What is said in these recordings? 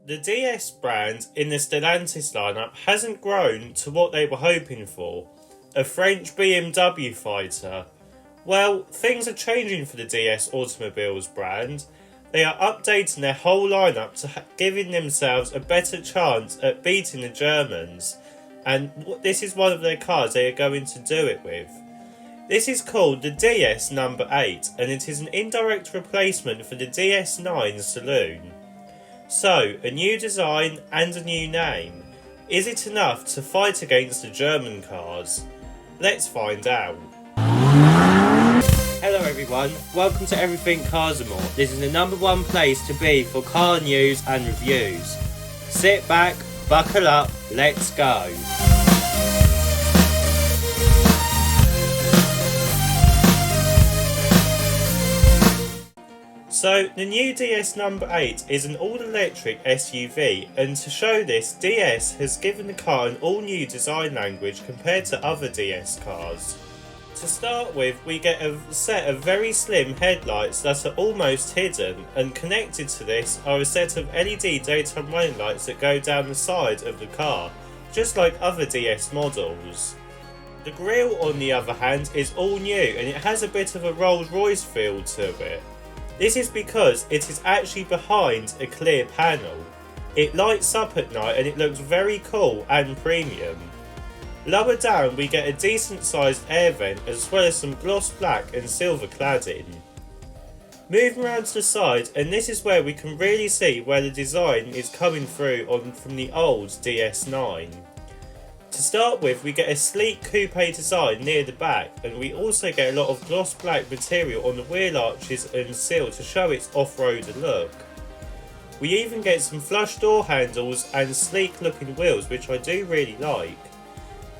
The DS brand in the Stellantis lineup hasn't grown to what they were hoping for, a French BMW fighter. Well, things are changing for the DS Automobiles brand. They are updating their whole lineup to giving themselves a better chance at beating the Germans, and this is one of their cars they are going to do it with. This is called the DS No8, and it is an indirect replacement for the DS9 Saloon. So, a new design and a new name. Is it enough to fight against the German cars? Let's find out. Hello everyone, welcome to Everything Cars and More. This is the #1 place to be for car news and reviews. Sit back, buckle up, let's go. So, the new DS No8 is an all-electric SUV, and to show this, DS has given the car an all-new design language compared to other DS cars. To start with, we get a set of very slim headlights that are almost hidden, and connected to this are a set of LED daytime running lights that go down the side of the car, just like other DS models. The grille, on the other hand, is all new, and it has a bit of a Rolls-Royce feel to it. This is because it is actually behind a clear panel. It lights up at night and it looks very cool and premium. Lower down we get a decent sized air vent as well as some gloss black and silver cladding. Moving around to the side, and this is where we can really see where the design is coming through from the old DS9. To start with, we get a sleek coupe design near the back, and we also get a lot of gloss black material on the wheel arches and sill to show its off-roader look. We even get some flush door handles and sleek looking wheels, which I do really like.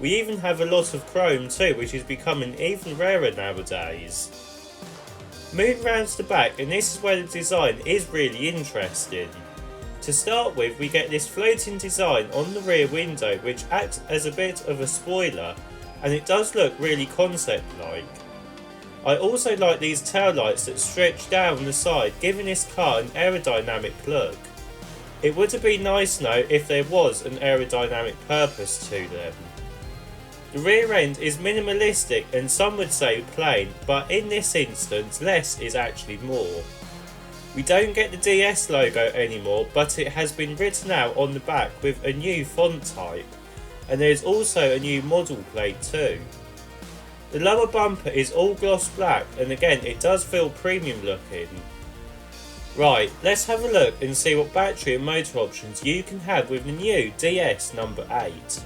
We even have a lot of chrome too, which is becoming even rarer nowadays. Moving round to the back, and this is where the design is really interesting. To start with, we get this floating design on the rear window which acts as a bit of a spoiler, and it does look really concept-like. I also like these tail lights that stretch down the side, giving this car an aerodynamic look. It would have been nice though if there was an aerodynamic purpose to them. The rear end is minimalistic and some would say plain, but in this instance less is actually more. We don't get the DS logo anymore, but it has been written out on the back with a new font type, and there is also a new model plate too. The lower bumper is all gloss black, and again it does feel premium looking. Right, let's have a look and see what battery and motor options you can have with the new DS No8.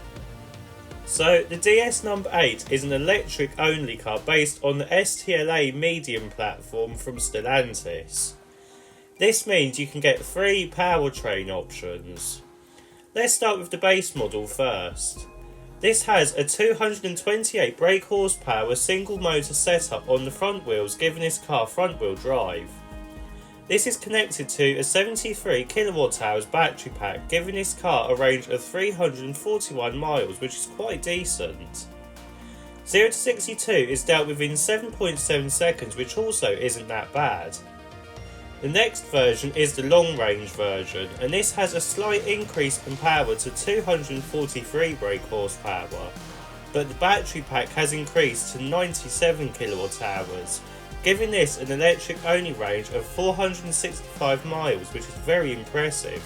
So the DS No8 is an electric only car based on the STLA medium platform from Stellantis. This means you can get 3 powertrain options. Let's start with the base model first. This has a 228 brake horsepower single motor setup on the front wheels, giving this car front wheel drive. This is connected to a 73 kWh battery pack, giving this car a range of 341 miles, which is quite decent. 0 to 62 is dealt with in 7.7 seconds, which also isn't that bad. The next version is the long range version, and this has a slight increase in power to 243 brake horsepower, but the battery pack has increased to 97 kWh, giving this an electric only range of 465 miles, which is very impressive.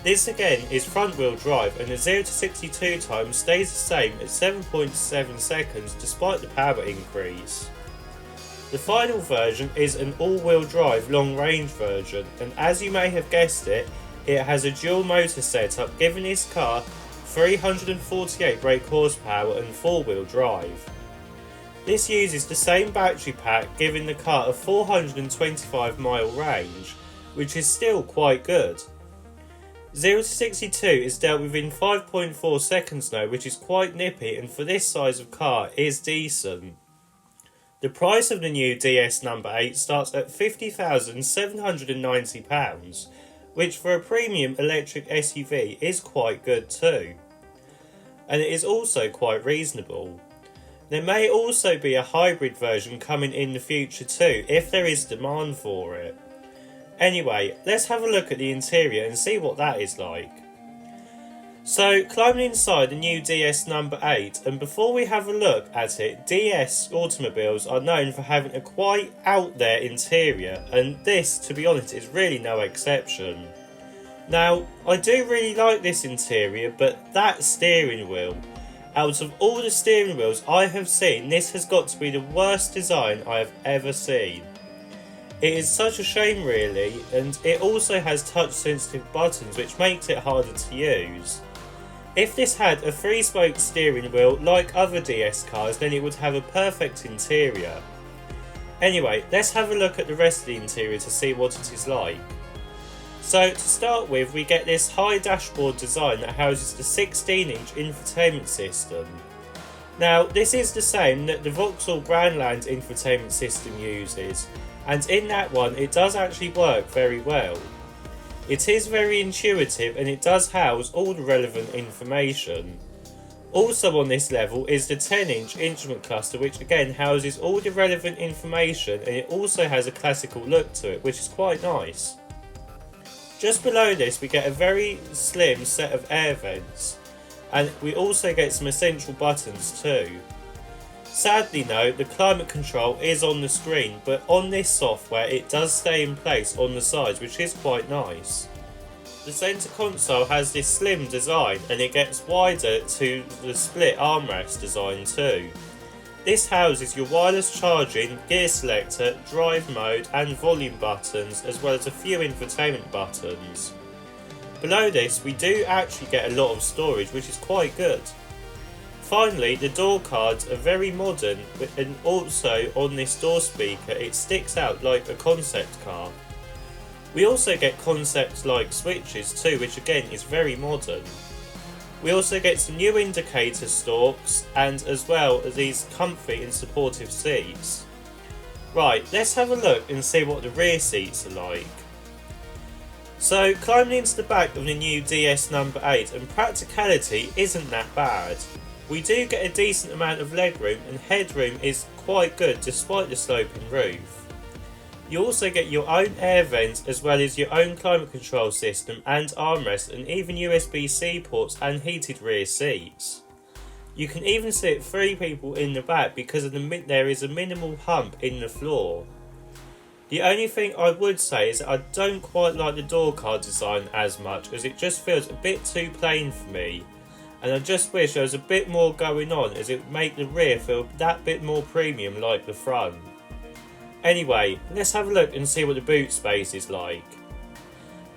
This again is front wheel drive, and the 0 to 62 time stays the same at 7.7 seconds despite the power increase. The final version is an all-wheel drive long-range version, and as you may have guessed it, it has a dual motor setup, giving this car 348 brake horsepower and 4-wheel drive. This uses the same battery pack, giving the car a 425 mile range, which is still quite good. 0 to 62 is dealt with in 5.4 seconds now, which is quite nippy, and for this size of car is decent. The price of the new DS No8 starts at £50,790, which for a premium electric SUV is quite good too. And it is also quite reasonable. There may also be a hybrid version coming in the future too, if there is demand for it. Anyway, let's have a look at the interior and see what that is like. So, climbing inside the new DS number 8, and before we have a look at it, DS automobiles are known for having a quite out there interior, and this, to be honest, is really no exception. Now, I do really like this interior, but that steering wheel, out of all the steering wheels I have seen, this has got to be the worst design I have ever seen. It is such a shame really, and it also has touch sensitive buttons which makes it harder to use. If this had a 3-spoke steering wheel like other DS cars, then it would have a perfect interior. Anyway, let's have a look at the rest of the interior to see what it is like. So to start with, we get this high dashboard design that houses the 16-inch infotainment system. Now, this is the same that the Vauxhall Grandland infotainment system uses, and in that one it does actually work very well. It is very intuitive and it does house all the relevant information. Also on this level is the 10-inch instrument cluster, which again houses all the relevant information, and it also has a classical look to it, which is quite nice. Just below this we get a very slim set of air vents, and we also get some essential buttons too. Sadly though, the climate control is on the screen, but on this software it does stay in place on the sides, which is quite nice. The centre console has this slim design and it gets wider to the split armrest design too. This houses your wireless charging, gear selector, drive mode and volume buttons, as well as a few infotainment buttons. Below this we do actually get a lot of storage, which is quite good. Finally, the door cards are very modern, and also on this door speaker it sticks out like a concept car. We also get concept like switches too, which again is very modern. We also get some new indicator stalks, and as well as these comfy and supportive seats. Right, let's have a look and see what the rear seats are like. So, climbing into the back of the new DS number 8, and practicality isn't that bad. We do get a decent amount of legroom, and headroom is quite good despite the sloping roof. You also get your own air vents, as well as your own climate control system and armrest, and even USB-C ports and heated rear seats. You can even sit 3 people in the back because of there is a minimal hump in the floor. The only thing I would say is that I don't quite like the door card design as much, as it just feels a bit too plain for me. And I just wish there was a bit more going on, as it would make the rear feel that bit more premium like the front. Anyway, let's have a look and see what the boot space is like.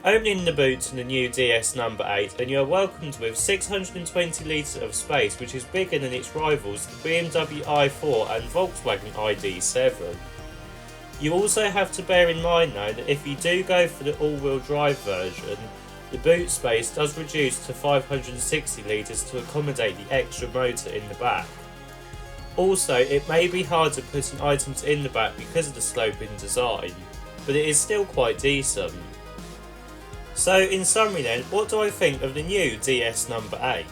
Opening the boot to the new DS number 8, and you are welcomed with 620 litres of space, which is bigger than its rivals the BMW i4 and Volkswagen ID7. You also have to bear in mind though that if you do go for the all-wheel drive version, the boot space does reduce to 560 litres to accommodate the extra motor in the back. Also, it may be hard to put items in the back because of the sloping design, but it is still quite decent. So in summary then, what do I think of the new DS number 8?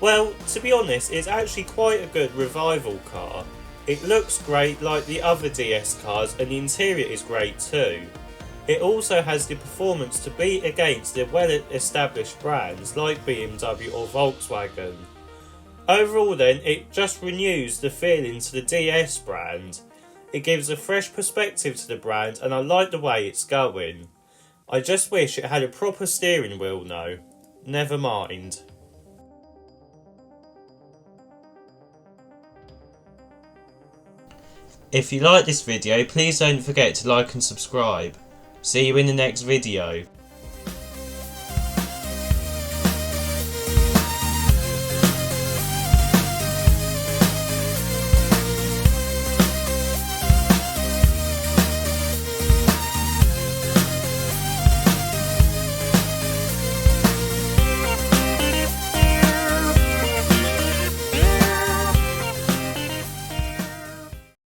Well, to be honest, it's actually quite a good revival car. It looks great like the other DS cars, and the interior is great too. It also has the performance to beat against the well-established brands like BMW or Volkswagen. Overall then, it just renews the feeling to the DS brand. It gives a fresh perspective to the brand, and I like the way it's going. I just wish it had a proper steering wheel though. Never mind. If you like this video, please don't forget to like and subscribe. See you in the next video.